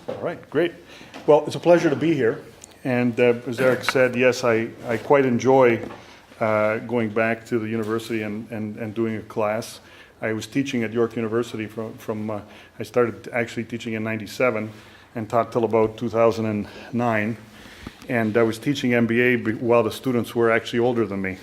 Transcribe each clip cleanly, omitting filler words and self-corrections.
All right, great. Well, it's a pleasure to be here. And as Eric said, yes, I quite enjoy going back to the university and doing a class. I was teaching at York University I started actually teaching in '97 and taught till about 2009. And I was teaching MBA while the students were actually older than me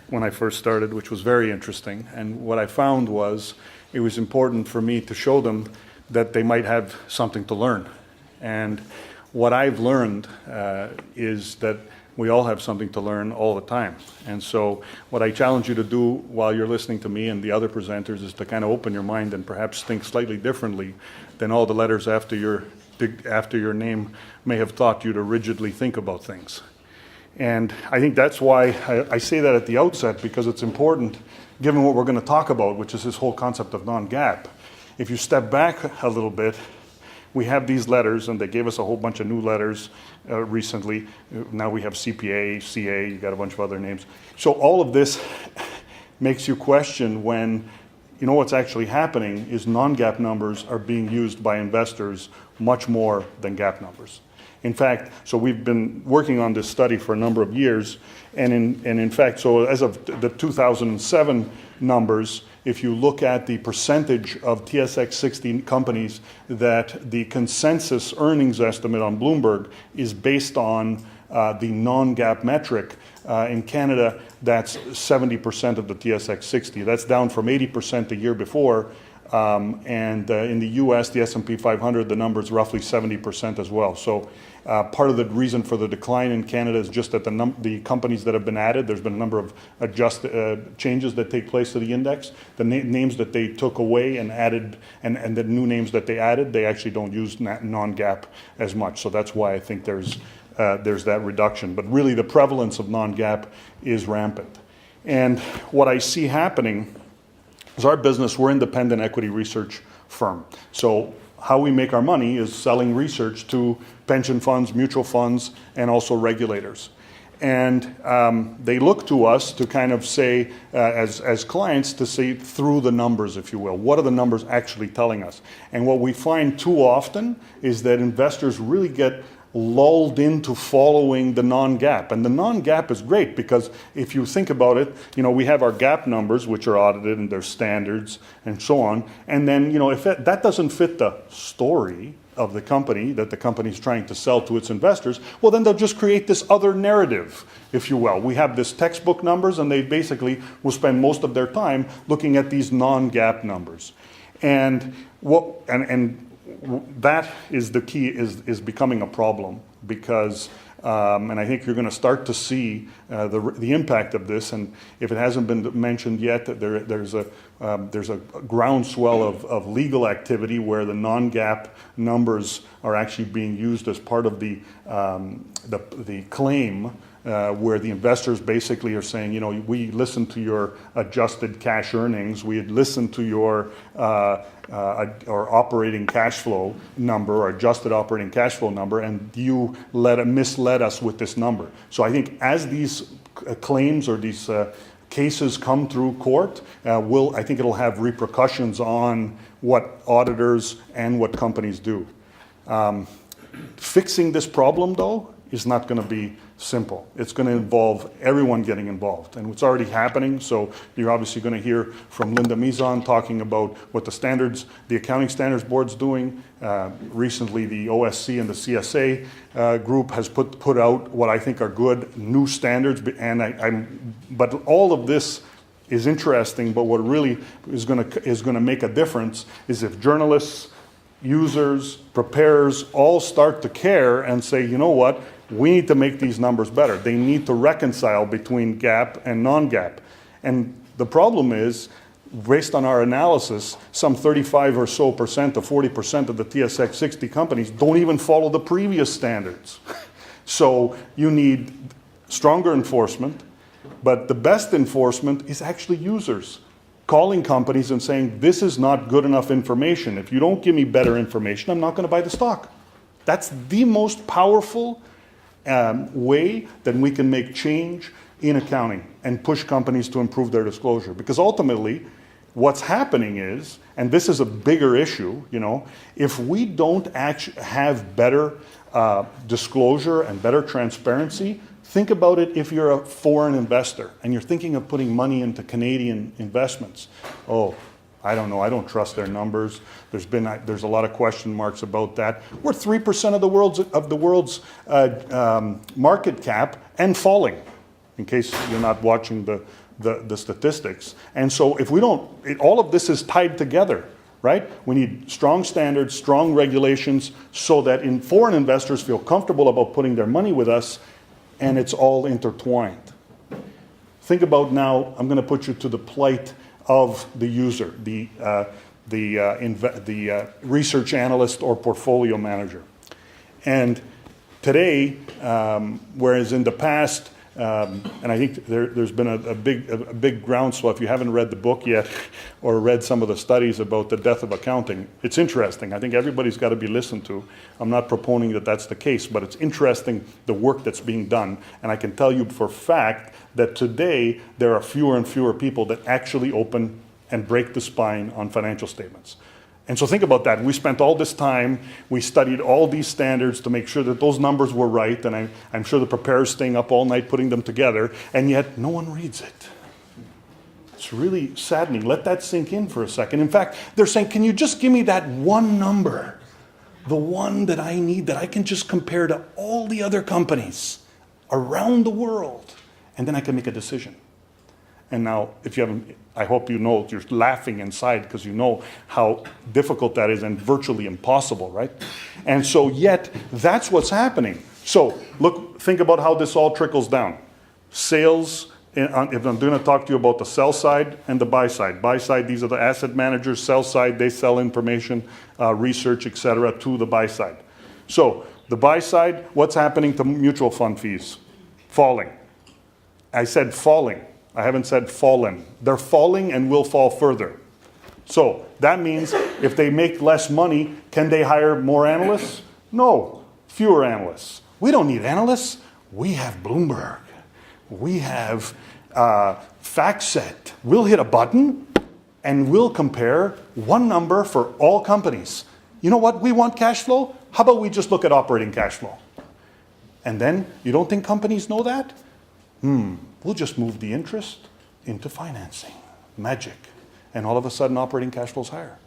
when I first started, which was very interesting. And what I found was it was important for me to show them that they might have something to learn. And what I've learned is that we all have something to learn all the time. And so what I challenge you to do while you're listening to me and the other presenters is to kind of open your mind and perhaps think slightly differently than all the letters after your name may have taught you to rigidly think about things. And I think that's why I say that at the outset, because it's important, given what we're going to talk about, which is this whole concept of non-GAAP. If you step back a little bit, we have these letters, and they gave us a whole bunch of new letters recently. Now we have CPA, CA, you got a bunch of other names. So all of this makes you question when, what's actually happening is non-GAAP numbers are being used by investors much more than GAAP numbers. In fact, so we've been working on this study for a number of years, and in fact, so as of the 2007 numbers, if you look at the percentage of TSX 60 companies that the consensus earnings estimate on Bloomberg is based on the non-GAAP metric, in Canada, that's 70% of the TSX 60. That's down from 80% the year before. And in the US, the S&P 500, the number is roughly 70% as well. So part of the reason for the decline in Canada is just that the companies that have been added, there's been a number of changes that take place to the index. The names that they took away and added, and the new names that they added, they actually don't use non-GAAP as much. So that's why I think there's that reduction. But really the prevalence of non-GAAP is rampant. And what I see happening is our business, we're an independent equity research firm. So how we make our money is selling research to pension funds, mutual funds, and also regulators. And they look to us to kind of say, as clients, to see through the numbers, if you will. What are the numbers actually telling us? And what we find too often is that investors really get lulled into following the non-GAAP. And the non-GAAP is great because if you think about it, we have our GAAP numbers, which are audited and there's standards and so on. And then, if that doesn't fit the story of the company that the company is trying to sell to its investors, well, then they'll just create this other narrative, if you will. We have this textbook numbers, and they basically will spend most of their time looking at these non-GAAP numbers. And that is the key, is becoming a problem because, and I think you're going to start to see the impact of this. And if it hasn't been mentioned yet, there's a groundswell of legal activity where the non-GAAP numbers are actually being used as part of the claim. Where the investors basically are saying, we listened to your adjusted cash earnings, we had listened to your or operating cash flow number or adjusted operating cash flow number, and you misled us with this number. So I think as these claims or these cases come through court, I think it'll have repercussions on what auditors and what companies do. Fixing this problem, though, is not going to be simple. It's going to involve everyone getting involved, and it's already happening. So you're obviously going to hear from Linda Mizon talking about what the Accounting Standards Board's doing. Recently, the OSC and the CSA group has put out what I think are good new standards. But all of this is interesting. But what really is going to make a difference is if journalists, users, preparers all start to care and say, what? We need to make these numbers better. They need to reconcile between GAAP and non-GAAP. And the problem is, based on our analysis, some 35 or so percent to 40% of the TSX 60 companies don't even follow the previous standards. So you need stronger enforcement, but the best enforcement is actually users calling companies and saying, this is not good enough information. If you don't give me better information, I'm not going to buy the stock. That's the most powerful way that we can make change in accounting and push companies to improve their disclosure. Because ultimately, what's happening is, and this is a bigger issue, if we don't actually have better disclosure and better transparency, think about it if you're a foreign investor and you're thinking of putting money into Canadian investments. Oh, I don't know, I don't trust their numbers. There's a lot of question marks about that. We're 3% of the world's market cap and falling, in case you're not watching the statistics. And so if we don't, all of this is tied together, right? We need strong standards, strong regulations, so that foreign investors feel comfortable about putting their money with us, and it's all intertwined. Think about now, I'm going to put you to the plight of the user, the research analyst or portfolio manager. And today, whereas in the past, and I think there's been a big groundswell. If you haven't read the book yet or read some of the studies about the death of accounting, it's interesting. I think everybody's got to be listened to. I'm not proponing that that's the case, but it's interesting the work that's being done. And I can tell you for a fact that today there are fewer and fewer people that actually open and break the spine on financial statements. And so think about that. We spent all this time, we studied all these standards to make sure that those numbers were right, and I'm sure the preparers staying up all night putting them together, and yet no one reads it. It's really saddening. Let that sink in for a second. In fact, they're saying, can you just give me that one number, the one that I need, that I can just compare to all the other companies around the world, and then I can make a decision. And now, if you haven't, I hope you know, you're laughing inside because you know how difficult that is and virtually impossible, right? And so yet, that's what's happening. So think about how this all trickles down. Sales, if I'm going to talk to you about the sell side and the buy side. Buy side, these are the asset managers. Sell side, they sell information, research, etc. to the buy side. So the buy side, what's happening to mutual fund fees? Falling. I said falling. I haven't said fallen. They're falling and will fall further. So that means if they make less money, can they hire more analysts? No, fewer analysts. We don't need analysts. We have Bloomberg. We have FactSet. We'll hit a button and we'll compare one number for all companies. You know what? We want cash flow. How about we just look at operating cash flow? And then you don't think companies know that? We'll just move the interest into financing. Magic. And all of a sudden, operating cash flow is higher.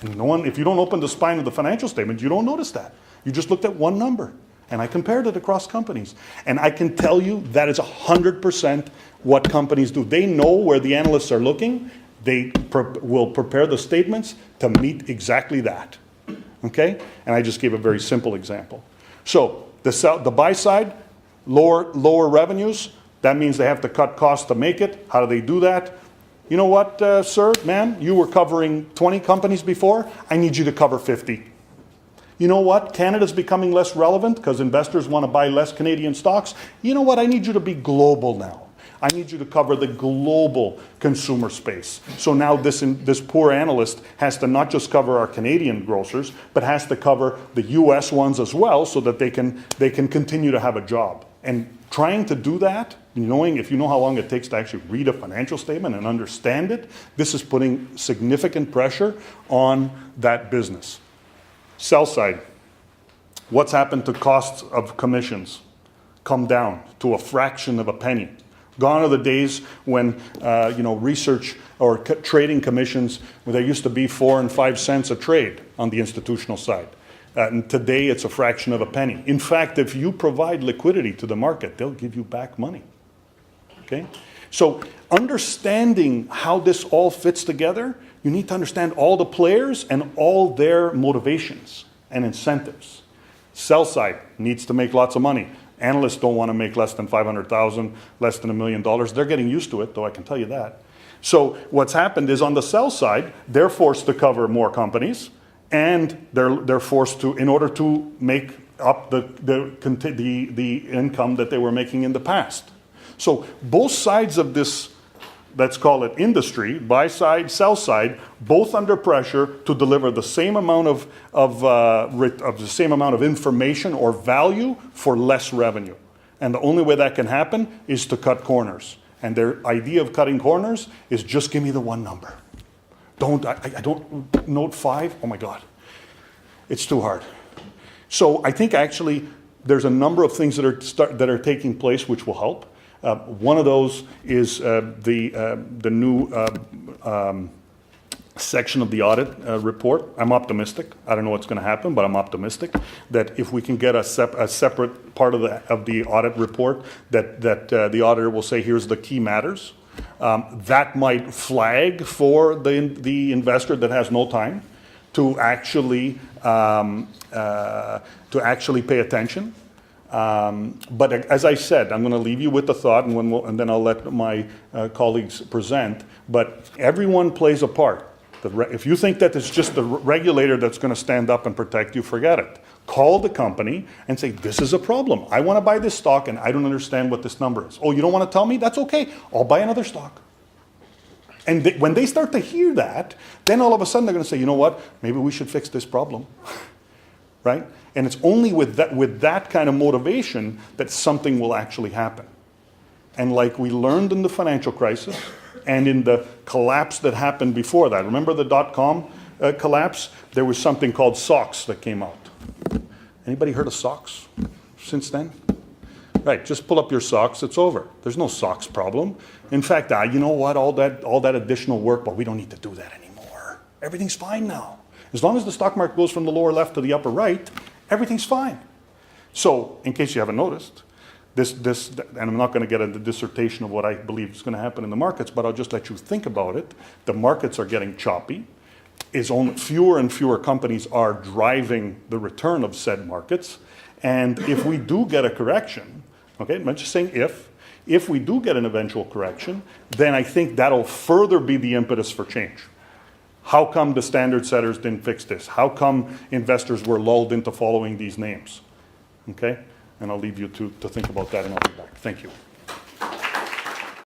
And if you don't open the spine of the financial statement, you don't notice that. You just looked at one number. And I compared it across companies. And I can tell you that is 100% what companies do. They know where the analysts are looking. They will prepare the statements to meet exactly that. Okay? And I just gave a very simple example. So the buy side, lower revenues. That means they have to cut costs to make it. How do they do that? You know what, sir, ma'am? You were covering 20 companies before. I need you to cover 50. You know what? Canada's becoming less relevant because investors want to buy less Canadian stocks. You know what? I need you to be global now. I need you to cover the global consumer space. So now this poor analyst has to not just cover our Canadian grocers, but has to cover the US ones as well so that they can continue to have a job. And trying to do that, if you know how long it takes to actually read a financial statement and understand it, this is putting significant pressure on that business. Sell side, what's happened to costs of commissions? Come down to a fraction of a penny. Gone are the days when research or trading commissions, where there used to be 4 and 5 cents a trade on the institutional side. And today it's a fraction of a penny. In fact, if you provide liquidity to the market, they'll give you back money. Okay? So understanding how this all fits together, you need to understand all the players and all their motivations and incentives. Sell side needs to make lots of money. Analysts don't want to make less than $500,000, less than $1 million. They're getting used to it, though, I can tell you that. So what's happened is on the sell side, they're forced to cover more companies, and they're forced to, in order to make up the income that they were making in the past. So both sides of this, let's call it industry, buy side, sell side, both under pressure to deliver the same amount of information or value for less revenue. And the only way that can happen is to cut corners. And their idea of cutting corners is just give me the one number. I don't, note 5, oh my God, it's too hard. So I think actually there's a number of things that are taking place which will help. One of those is the new section of the audit report. I'm optimistic. I don't know what's going to happen, but I'm optimistic that if we can get a separate part of the audit report, that the auditor will say, here's the key matters. That might flag for the investor that has no time to actually pay attention. But as I said, I'm going to leave you with the thought, and then I'll let my colleagues present. But everyone plays a part. If you think that it's just the regulator that's going to stand up and protect you, forget it. Call the company and say, this is a problem. I want to buy this stock and I don't understand what this number is. Oh, you don't want to tell me? That's okay. I'll buy another stock. And when they start to hear that, then all of a sudden they're going to say, you know what? Maybe we should fix this problem. Right? And it's only with that kind of motivation that something will actually happen. And like we learned in the financial crisis and in the collapse that happened before that, remember the .com collapse? There was something called SOX that came out. Anybody heard of SOX since then? Right, just pull up your SOX, it's over. There's no SOX problem. In fact, you know what, all that additional work, but we don't need to do that anymore. Everything's fine now. As long as the stock market goes from the lower left to the upper right, everything's fine. So, in case you haven't noticed, and I'm not going to get into the dissertation of what I believe is going to happen in the markets, but I'll just let you think about it. The markets are getting choppy. Fewer and fewer companies are driving the return of said markets. And if we do get a correction, okay, I'm just saying if we do get an eventual correction, then I think that'll further be the impetus for change. How come the standard setters didn't fix this? How come investors were lulled into following these names? Okay? And I'll leave you to think about that and I'll be back. Thank you.